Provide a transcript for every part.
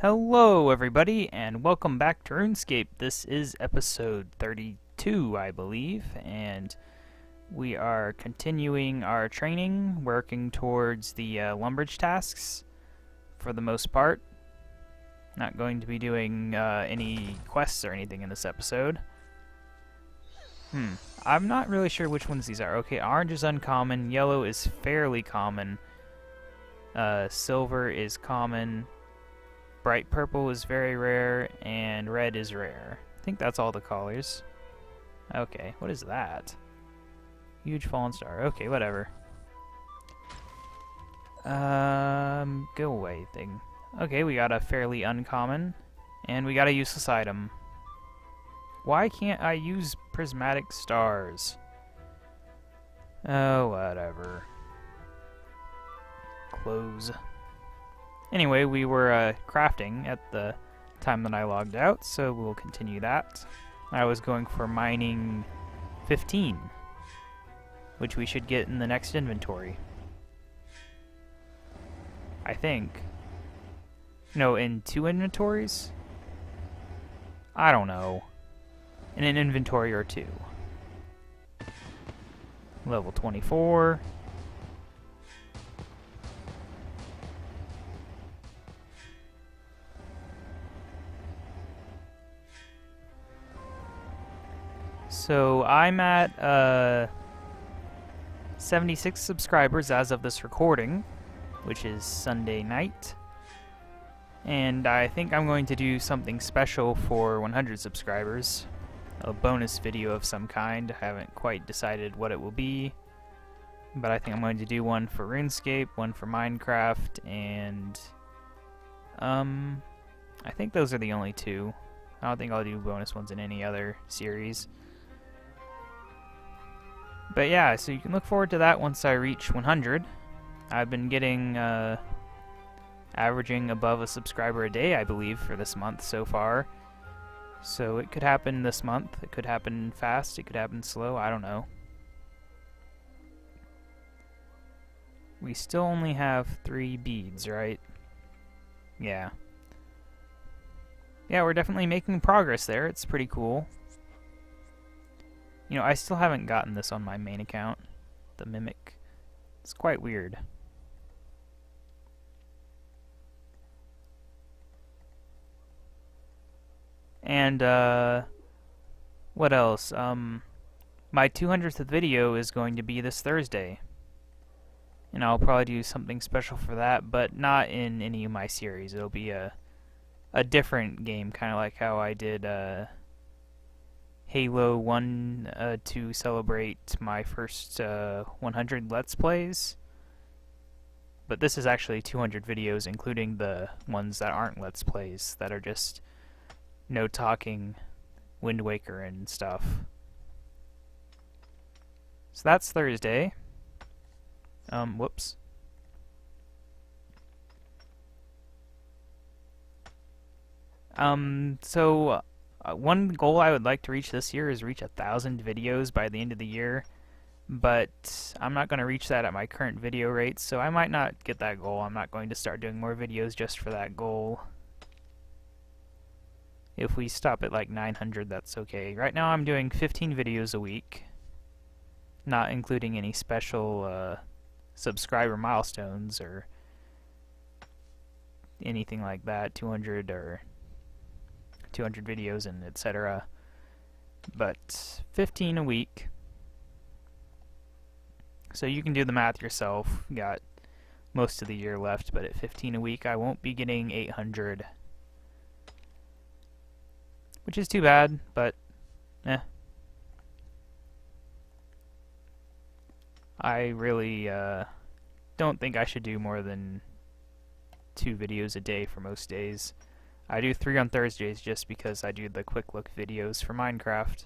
Hello everybody and welcome back to RuneScape. This is episode 32, I believe, and we are continuing our training, working towards the Lumbridge tasks for the most part. Not going to be doing any quests or anything in this episode. I'm not really sure which ones these are. Okay, orange is uncommon, yellow is fairly common, silver is common, bright purple is very rare, and red is rare. I think that's all the colors. Okay, what is that? Huge fallen star. Okay, whatever. Go away thing. Okay, we got a fairly uncommon, and we got a useless item. Why can't I use prismatic stars? Oh, whatever. Close. Anyway, we were crafting at the time that I logged out, so we'll continue that. I was going for mining 15, which we should get in the next inventory. I think. No, in 2 inventories? I don't know. In an inventory or 2. Level 24. So I'm at 76 subscribers as of this recording, which is Sunday night. And I think I'm going to do something special for 100 subscribers. A bonus video of some kind. I haven't quite decided what it will be. But I think I'm going to do one for RuneScape, one for Minecraft, and I think those are the only 2. I don't think I'll do bonus ones in any other series. But yeah, so you can look forward to that once I reach 100. I've been getting, averaging above a subscriber a day, I believe, for this month so far. So it could happen this month. It could happen fast. It could happen slow. I don't know. We still only have 3 beads, right? Yeah. Yeah, we're definitely making progress there. It's pretty cool. You know, I still haven't gotten this on my main account, the Mimic. It's quite weird. And, what else? My 200th video is going to be this Thursday. And I'll probably do something special for that, but not in any of my series. It'll be a different game, kind of like how I did, Halo 1 to celebrate my first 100 Let's Plays. But this is actually 200 videos, including the ones that aren't Let's Plays, that are just no talking, Wind Waker and stuff. So that's Thursday. Whoops. One goal I would like to reach this year is reach 1,000 videos by the end of the year, but I'm not going to reach that at my current video rate, so I might not get that goal. I'm not going to start doing more videos just for that goal. If we stop at like 900, that's okay. Right now I'm doing 15 videos a week, not including any special subscriber milestones or anything like that, 200 or 200 videos and etc. But 15 a week. So you can do the math yourself. Got most of the year left, but at 15 a week I won't be getting 800. Which is too bad, but eh. I really don't think I should do more than 2 videos a day for most days. I do 3 on Thursdays just because I do the quick look videos for Minecraft.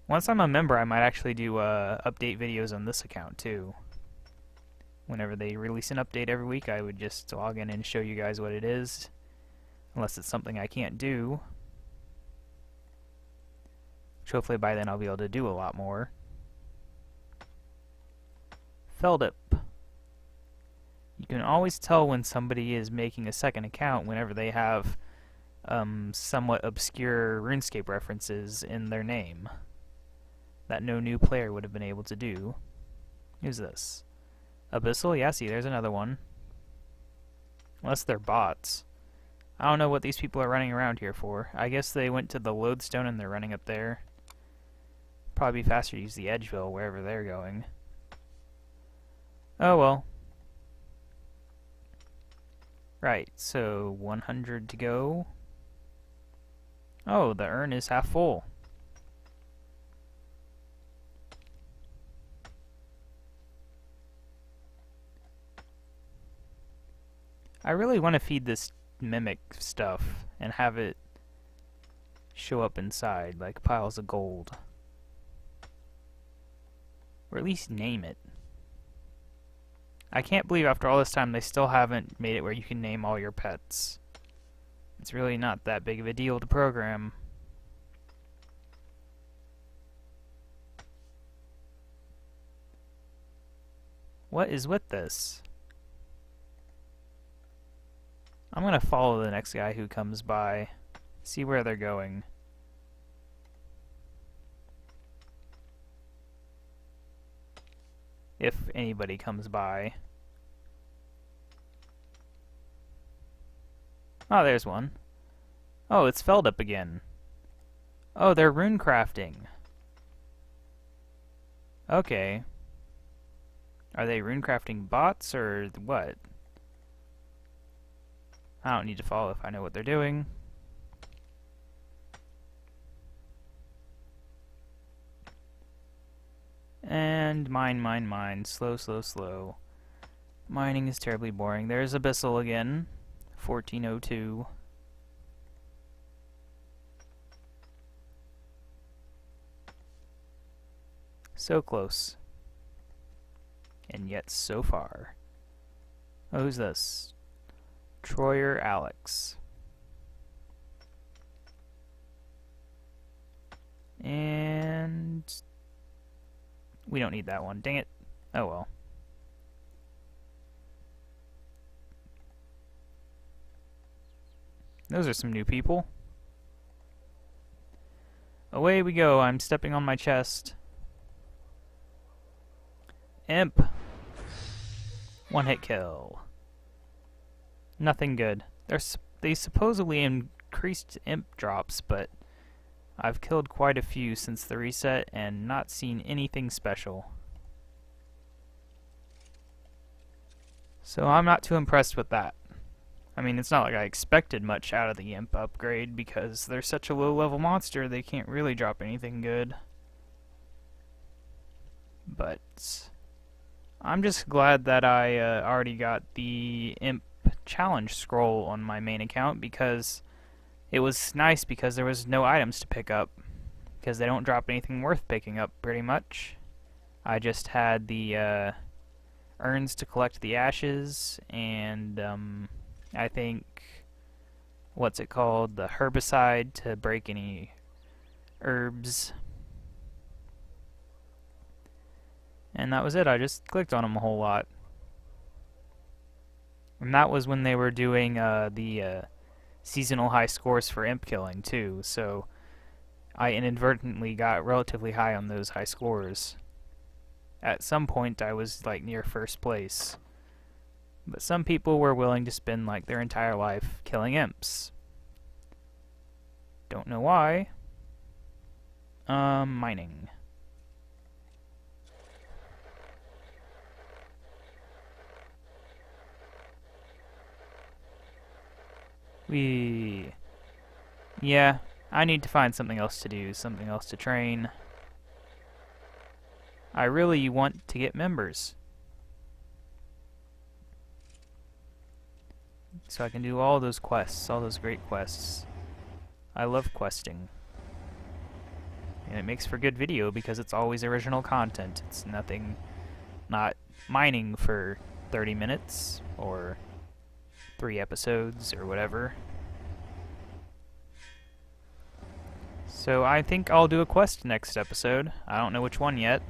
Once I'm a member, I might actually do update videos on this account too. Whenever they release an update every week, I would just log in and show you guys what it is. Unless it's something I can't do. Which hopefully by then I'll be able to do a lot more. Feldip. You can always tell when somebody is making a second account whenever they have somewhat obscure RuneScape references in their name that no new player would have been able to do. Who's this? Abyssal? Yeah, see, there's another one. Unless they're bots. I don't know what these people are running around here for. I guess they went to the lodestone and they're running up there. Probably be faster to use the Edgeville wherever they're going. Oh well. Right, so 100 to go. Oh, the urn is half full. I really want to feed this mimic stuff and have it show up inside like piles of gold. Or at least name it. I can't believe after all this time they still haven't made it where you can name all your pets. It's really not that big of a deal to program. What is with this? I'm gonna follow the next guy who comes by, see where they're going. If anybody comes by. Oh, there's one. Oh, it's felled up again. Oh, they're rune crafting. Okay. Are they rune crafting bots or what? I don't need to follow if I know what they're doing. And mine. Slow. Mining is terribly boring. There's Abyssal again. 1402. So close. And yet so far. Oh, who's this? Troyer Alex. And we don't need that one. Dang it. Oh well. Those are some new people. Away we go. I'm stepping on my chest. Imp. One hit kill. Nothing good. They supposedly increased imp drops, but I've killed quite a few since the reset and not seen anything special. So I'm not too impressed with that. I mean, it's not like I expected much out of the imp upgrade because they're such a low level monster they can't really drop anything good. But I'm just glad that I already got the imp challenge scroll on my main account because it was nice because there was no items to pick up because they don't drop anything worth picking up pretty much. I just had the urns to collect the ashes and I think what's it called, the herbicide to break any herbs. And that was it. I just clicked on them a whole lot. And that was when they were doing the seasonal high scores for imp killing too, so I inadvertently got relatively high on those high scores. At some point I was like near first place. But some people were willing to spend like their entire life killing imps. Don't know why. Mining. Yeah, I need to find something else to do, something else to train. I really want to get members. So I can do all those quests, all those great quests. I love questing. And it makes for good video because it's always original content. It's not mining for 30 minutes or 3 episodes or whatever. So I think I'll do a quest next episode. I don't know which one yet.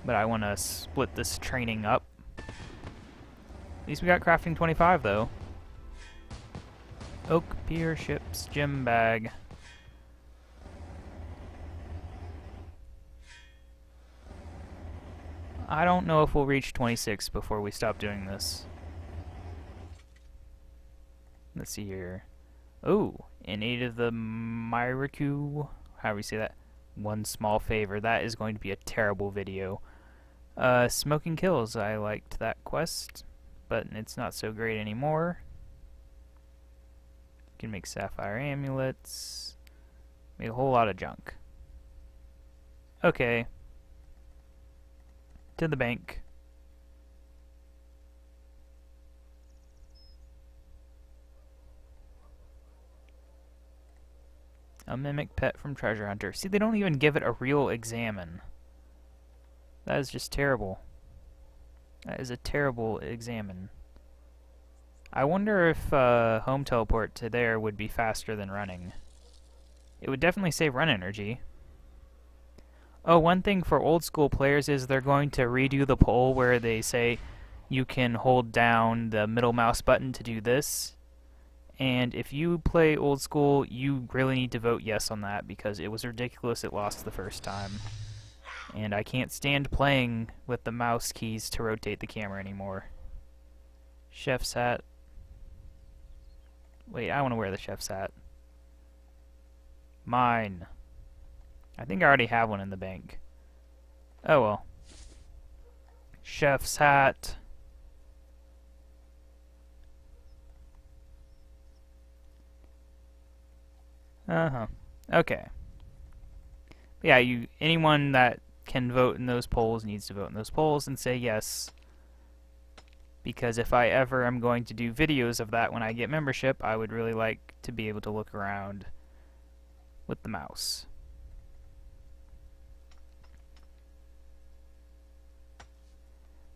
but I want to split this training up. At least we got crafting 25 though. Oak, pier, ships, gem bag. I don't know if we'll reach 26 before we stop doing this. Let's see here. Oh, in aid of the Myriku, however you say that, one small favor. That is going to be a terrible video. Smoking kills. I liked that quest, but it's not so great anymore. You can make sapphire amulets. Make a whole lot of junk. Okay. To the bank. A mimic pet from Treasure Hunter. See, they don't even give it a real examine. That is just terrible. That is a terrible examine. I wonder if home teleport to there would be faster than running. It would definitely save run energy. Oh, one thing for old school players is they're going to redo the poll where they say you can hold down the middle mouse button to do this. And if you play old school, you really need to vote yes on that because it was ridiculous it lost the first time. And I can't stand playing with the mouse keys to rotate the camera anymore. Chef's hat. Wait, I want to wear the chef's hat. Mine. I think I already have one in the bank. Oh well. Chef's hat. Okay. Yeah, anyone that can vote in those polls needs to vote in those polls and say yes. Because if I ever am going to do videos of that when I get membership, I would really like to be able to look around with the mouse.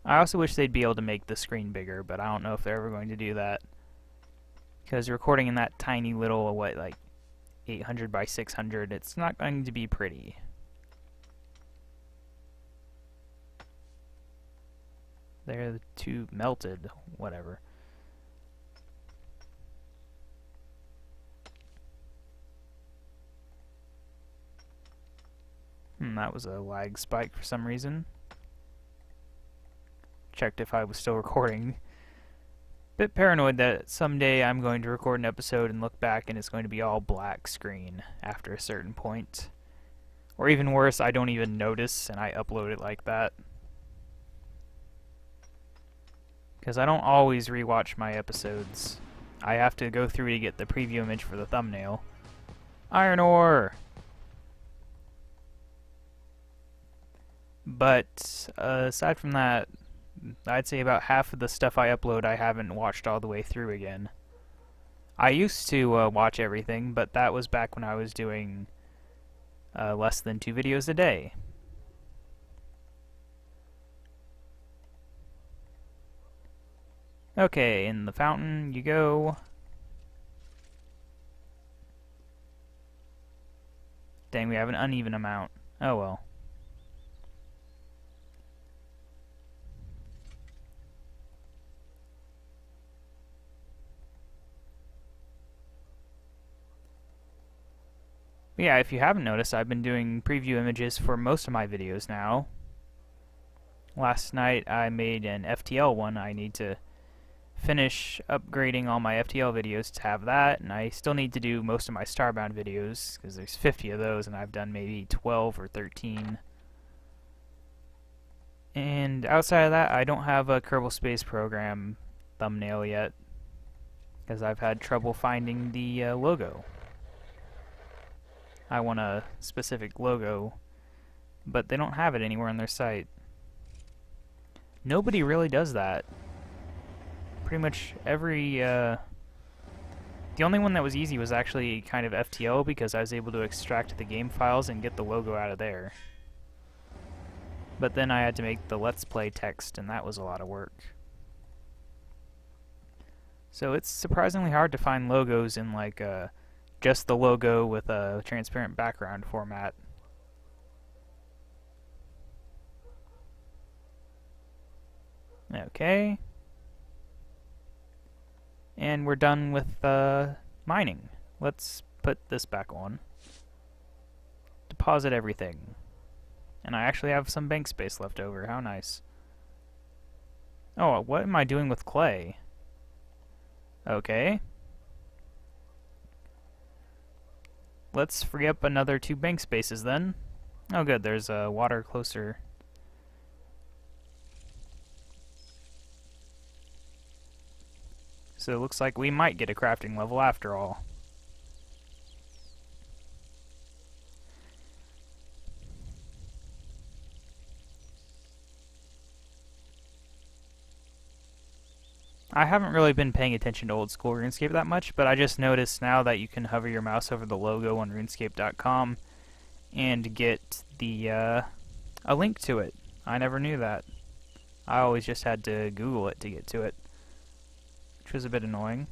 I also wish they'd be able to make the screen bigger, but I don't know if they're ever going to do that. Because recording in that tiny little, like 800 by 600, it's not going to be pretty. They're the two melted, whatever. That was a lag spike for some reason. Checked if I was still recording. Bit paranoid that someday I'm going to record an episode and look back and it's going to be all black screen after a certain point. Or even worse, I don't even notice and I upload it like that. Because I don't always rewatch my episodes. I have to go through to get the preview image for the thumbnail. Iron ore! But aside from that, I'd say about half of the stuff I upload I haven't watched all the way through again. I used to watch everything, but that was back when I was doing less than 2 videos a day. Okay, in the fountain you go. Dang, we have an uneven amount. Oh well. But yeah, if you haven't noticed, I've been doing preview images for most of my videos now. Last night I made an FTL one. I need to finish upgrading all my FTL videos to have that, and I still need to do most of my Starbound videos, because there's 50 of those, and I've done maybe 12 or 13. And outside of that, I don't have a Kerbal Space Program thumbnail yet, because I've had trouble finding the logo. I want a specific logo, but they don't have it anywhere on their site. Nobody really does that. Pretty much every, the only one that was easy was actually kind of FTL, because I was able to extract the game files and get the logo out of there. But then I had to make the Let's Play text, and that was a lot of work. So it's surprisingly hard to find logos in like just the logo with a transparent background format. Okay. And we're done with mining. Let's put this back on. Deposit everything. And I actually have some bank space left over. How nice. Oh, what am I doing with clay? Okay. Let's free up another 2 bank spaces then. Oh good, there's water closer. So it looks like we might get a crafting level after all. I haven't really been paying attention to old school RuneScape that much, but I just noticed now that you can hover your mouse over the logo on RuneScape.com and get the a link to it. I never knew that. I always just had to Google it to get to it, which was a bit annoying.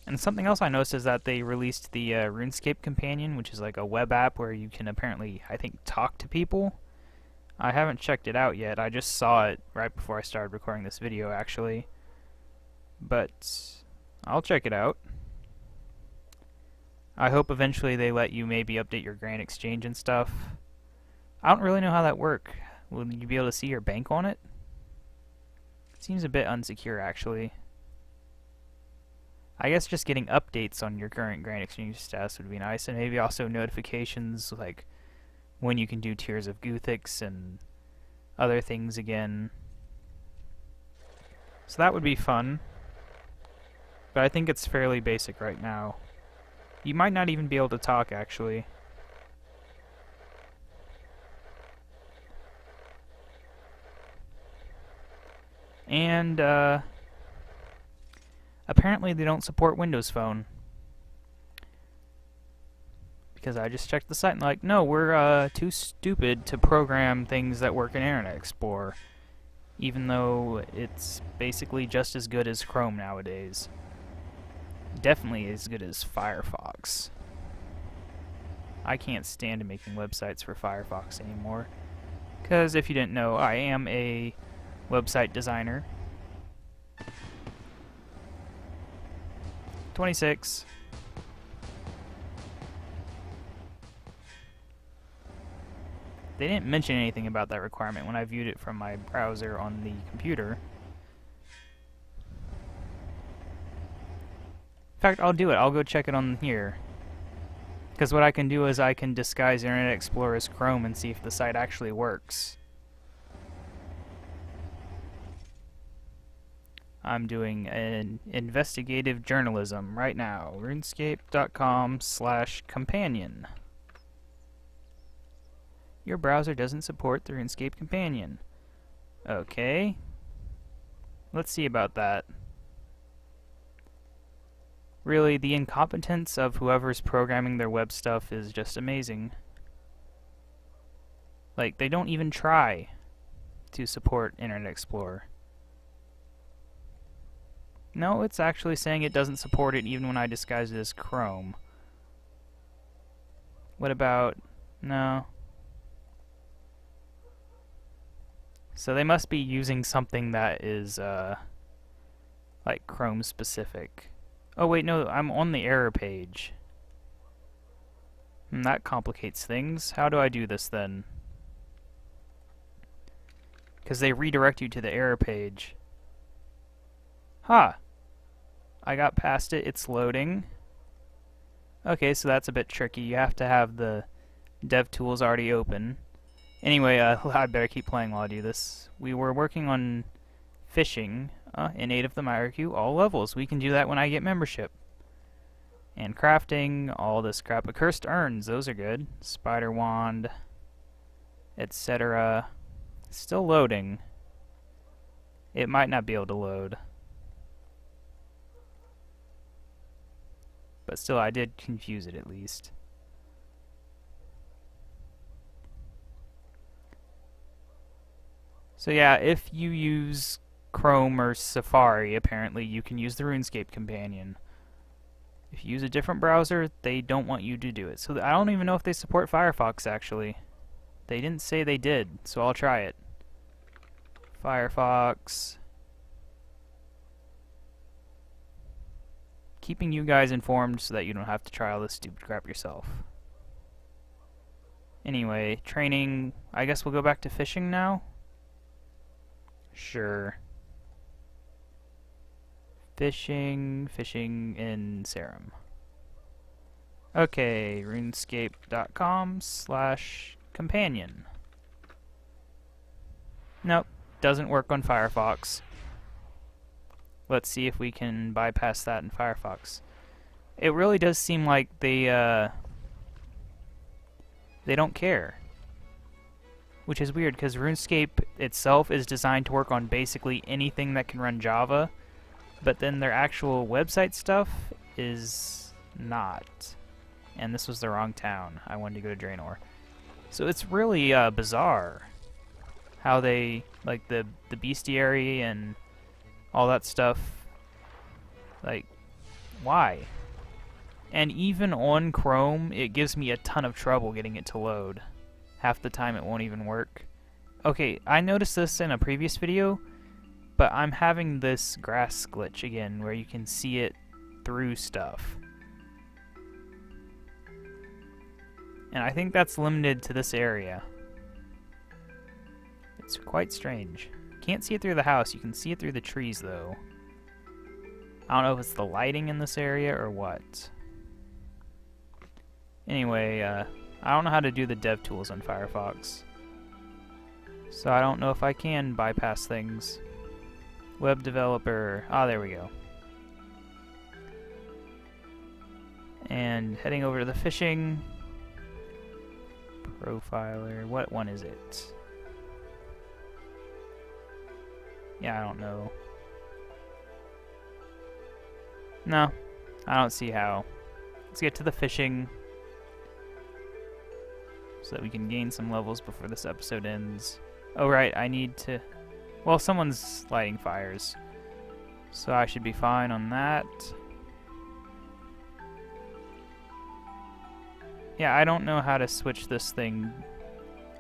And something else I noticed is that they released the RuneScape Companion, which is like a web app where you can apparently, I think, talk to people. I haven't checked it out yet. I just saw it right before I started recording this video, actually. But I'll check it out. I hope eventually they let you maybe update your Grand Exchange and stuff. I don't really know how that works. Will you be able to see your bank on it? Seems a bit unsecure, actually. I guess just getting updates on your current Grand Exchange status would be nice, and maybe also notifications like when you can do Tears of Guthix and other things again. So that would be fun. But I think it's fairly basic right now. You might not even be able to talk, actually. And, apparently they don't support Windows Phone. Because I just checked the site and like, no, we're too stupid to program things that work in Internet Explorer. Even though it's basically just as good as Chrome nowadays. Definitely as good as Firefox. I can't stand making websites for Firefox anymore. Because if you didn't know, I am a website designer. 26. They didn't mention anything about that requirement when I viewed it from my browser on the computer. In fact, I'll do it. I'll go check it on here. Because what I can do is I can disguise Internet Explorer as Chrome and see if the site actually works. I'm doing an investigative journalism right now. RuneScape.com/companion. Your browser doesn't support the RuneScape Companion. Okay. Let's see about that. Really, the incompetence of whoever's programming their web stuff is just amazing. Like, they don't even try to support Internet Explorer. No, it's actually saying it doesn't support it even when I disguise it as Chrome. What about... no. So they must be using something that is, like Chrome specific. Oh wait, no, I'm on the error page. That complicates things. How do I do this then? Because they redirect you to the error page. Huh. I got past it. It's loading. Okay, so that's a bit tricky. You have to have the dev tools already open. Anyway, I better keep playing while I do this. We were working on fishing in Aid of the Myricu, all levels. We can do that when I get membership. And crafting, all this crap. Accursed urns, those are good. Spider wand, etc. Still loading. It might not be able to load. But still, I did confuse it at least. So yeah, if you use Chrome or Safari, apparently you can use the RuneScape Companion. If you use a different browser, they don't want you to do it. So I don't even know if they support Firefox, actually. They didn't say they did, so I'll try it. Firefox. keeping you guys informed so that you don't have to try all this stupid crap yourself. Anyway, training, I guess we'll go back to fishing now? Sure. Fishing in Serum. Okay, runescape.com/companion. Nope, doesn't work on Firefox. Let's see if we can bypass that in Firefox. It really does seem like they don't care. Which is weird, because RuneScape itself is designed to work on basically anything that can run Java, but then their actual website stuff is not. And this was the wrong town. I wanted to go to Draenor. So it's really bizarre how they, like, the bestiary and all that stuff, like, why? And even on Chrome, it gives me a ton of trouble getting it to load. Half the time it won't even work. Okay, I noticed this in a previous video, but I'm having this grass glitch again where you can see it through stuff. And I think that's limited to this area. It's quite strange. Can't see it through the house, you can see it through the trees though. I don't know if it's the lighting in this area or what. Anyway, I don't know how to do the dev tools on Firefox. So I don't know if I can bypass things. Web developer, there we go. And heading over to the fishing. Profiler, what one is it? Yeah, I don't know. No, I don't see how. Let's get to the fishing so that we can gain some levels before this episode ends. Oh right, I need to... Well, someone's lighting fires, so I should be fine on that. Yeah, I don't know how to switch this thing.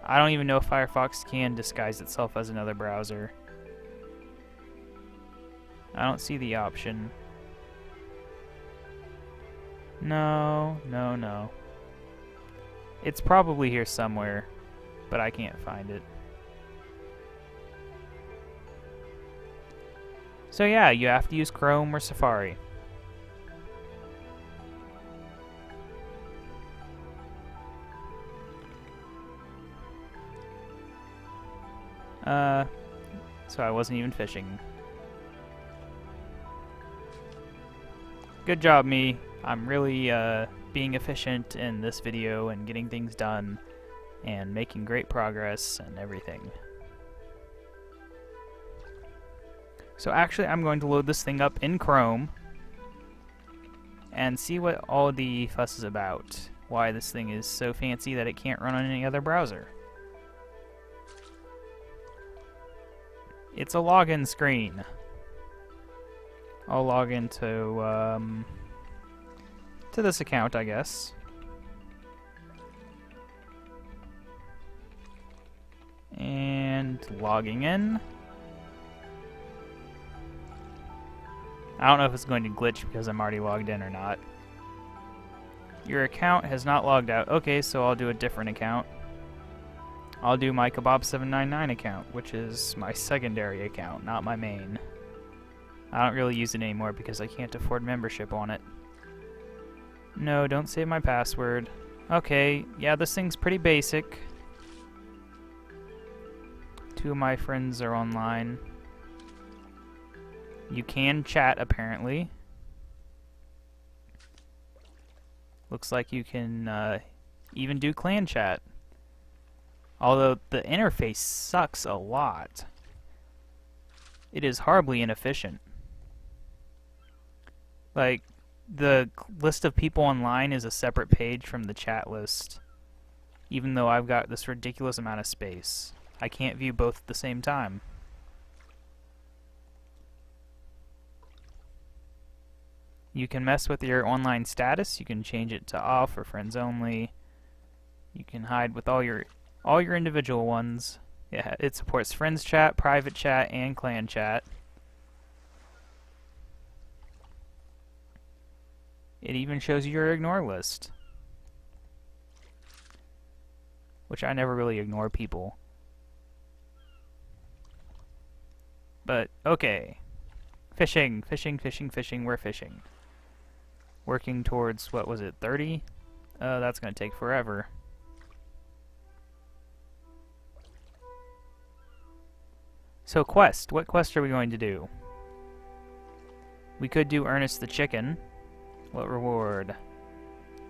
I don't even know if Firefox can disguise itself as another browser. I don't see the option. No. It's probably here somewhere, but I can't find it. So yeah, you have to use Chrome or Safari. So I wasn't even fishing. Good job, me. I'm really being efficient in this video and getting things done and making great progress and everything. So actually I'm going to load this thing up in Chrome and see what all the fuss is about. Why this thing is so fancy that it can't run on any other browser. It's a login screen. I'll log into this account, I guess. And logging in. I don't know if it's going to glitch because I'm already logged in or not. Your account has not logged out. Okay, so I'll do a different account. I'll do my Kebab799 account, which is my secondary account, not my main. I don't really use it anymore because I can't afford membership on it. No, don't save my password. Okay, yeah, this thing's pretty basic. 2 of my friends are online. You can chat, apparently. Looks like you can even do clan chat. Although the interface sucks a lot. It is horribly inefficient. Like, the list of people online is a separate page from the chat list. Even though I've got this ridiculous amount of space. I can't view both at the same time. You can mess with your online status. You can change it to off or friends only. You can hide with all your individual ones. Yeah, it supports friends chat, private chat, and clan chat. It even shows you your ignore list. Which I never really ignore people. But, okay. Fishing, fishing, fishing, fishing, we're fishing. Working towards, what was it, 30? That's gonna take forever. So quest, what quest are we going to do? We could do Ernest the Chicken. What reward?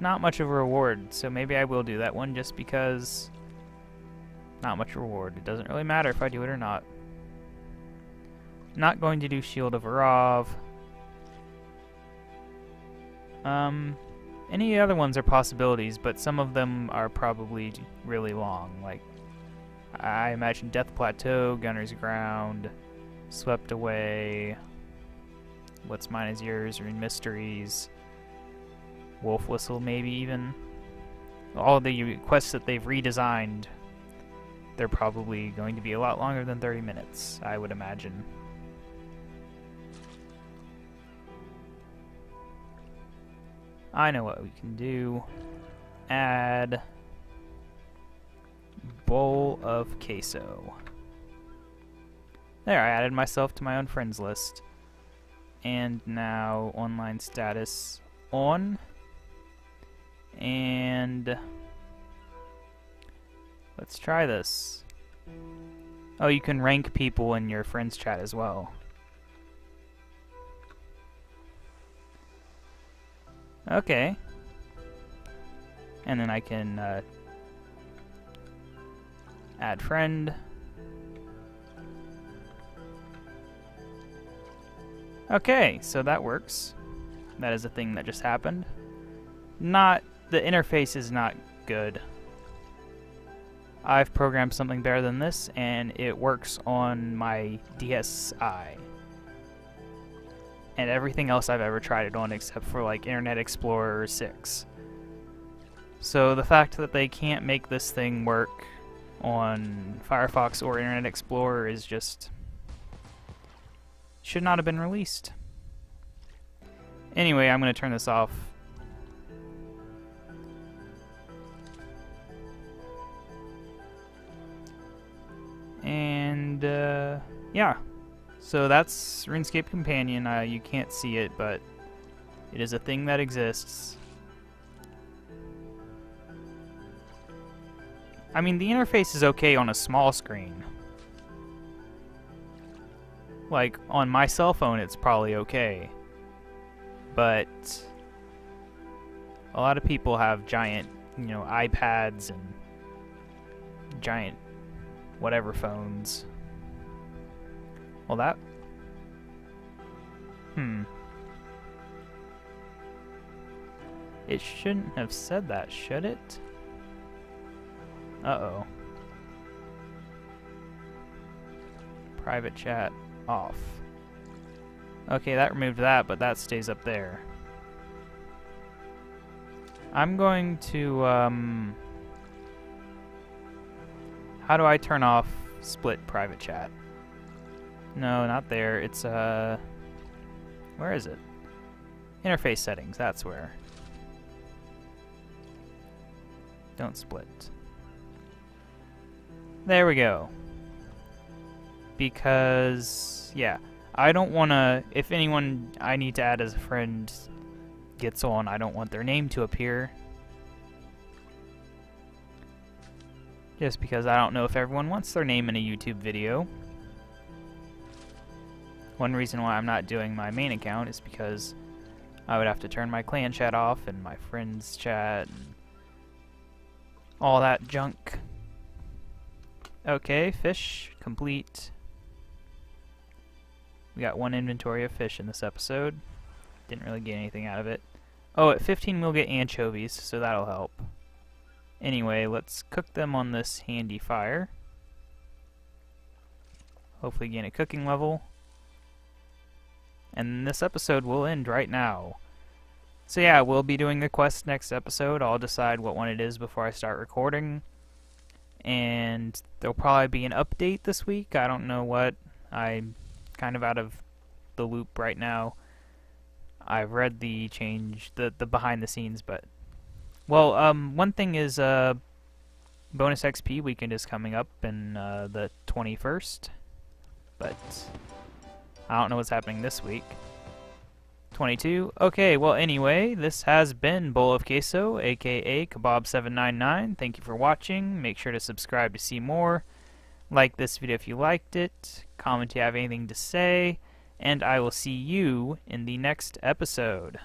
Not much of a reward, so maybe I will do that one just because... Not much reward. It doesn't really matter if I do it or not. Not going to do Shield of Arav. Any other ones are possibilities, but some of them are probably really long. Like, I imagine Death Plateau, Gunner's Ground, Swept Away, What's Mine Is Yours, Rune Mysteries, Wolf Whistle maybe even. All the quests that they've redesigned, they're probably going to be a lot longer than 30 minutes, I would imagine. I know what we can do. Add BowlOfQueso. There, I added myself to my own friends list. And now online status on. And let's try this. Oh, you can rank people in your friends chat as well. Okay. And then I can add friend. Okay, so that works. That is a thing that just happened. The interface is not good. I've programmed something better than this, and it works on my DSi. And everything else I've ever tried it on except for like Internet Explorer 6. So the fact that they can't make this thing work on Firefox or Internet Explorer is just... should not have been released. Anyway, I'm going to turn this off. And yeah. So that's RuneScape Companion. You can't see it, but it is a thing that exists. I mean, the interface is okay on a small screen. Like, on my cell phone, it's probably okay. But a lot of people have giant, iPads and giant whatever phones. Well, that... It shouldn't have said that, should it? Uh-oh. Private chat off. Okay, that removed that, but that stays up there. I'm going to, how do I turn off split private chat? No, not there. It's, where is it? Interface settings, that's where. Don't split. There we go. Because, yeah, I don't want to, if anyone I need to add as a friend gets on, I don't want their name to appear. Just because I don't know if everyone wants their name in a YouTube video. One reason why I'm not doing my main account is because I would have to turn my clan chat off and my friends chat and all that junk. Okay, fish complete. We got one inventory of fish in this episode. Didn't really get anything out of it. Oh, at 15 we'll get anchovies, so that'll help. Anyway, let's cook them on this handy fire. Hopefully gain a cooking level. And this episode will end right now. So yeah, we'll be doing the quest next episode. I'll decide what one it is before I start recording. And there'll probably be an update this week. I don't know what. I'm kind of out of the loop right now. I've read the change, the behind the scenes, but well, one thing is bonus XP weekend is coming up in the 21st, but I don't know what's happening this week. 22. Okay, well anyway, this has been BowlOfQueso, aka Kebab799. Thank you for watching. Make sure to subscribe to see more. Like this video if you liked it. Comment if you have anything to say. And I will see you in the next episode.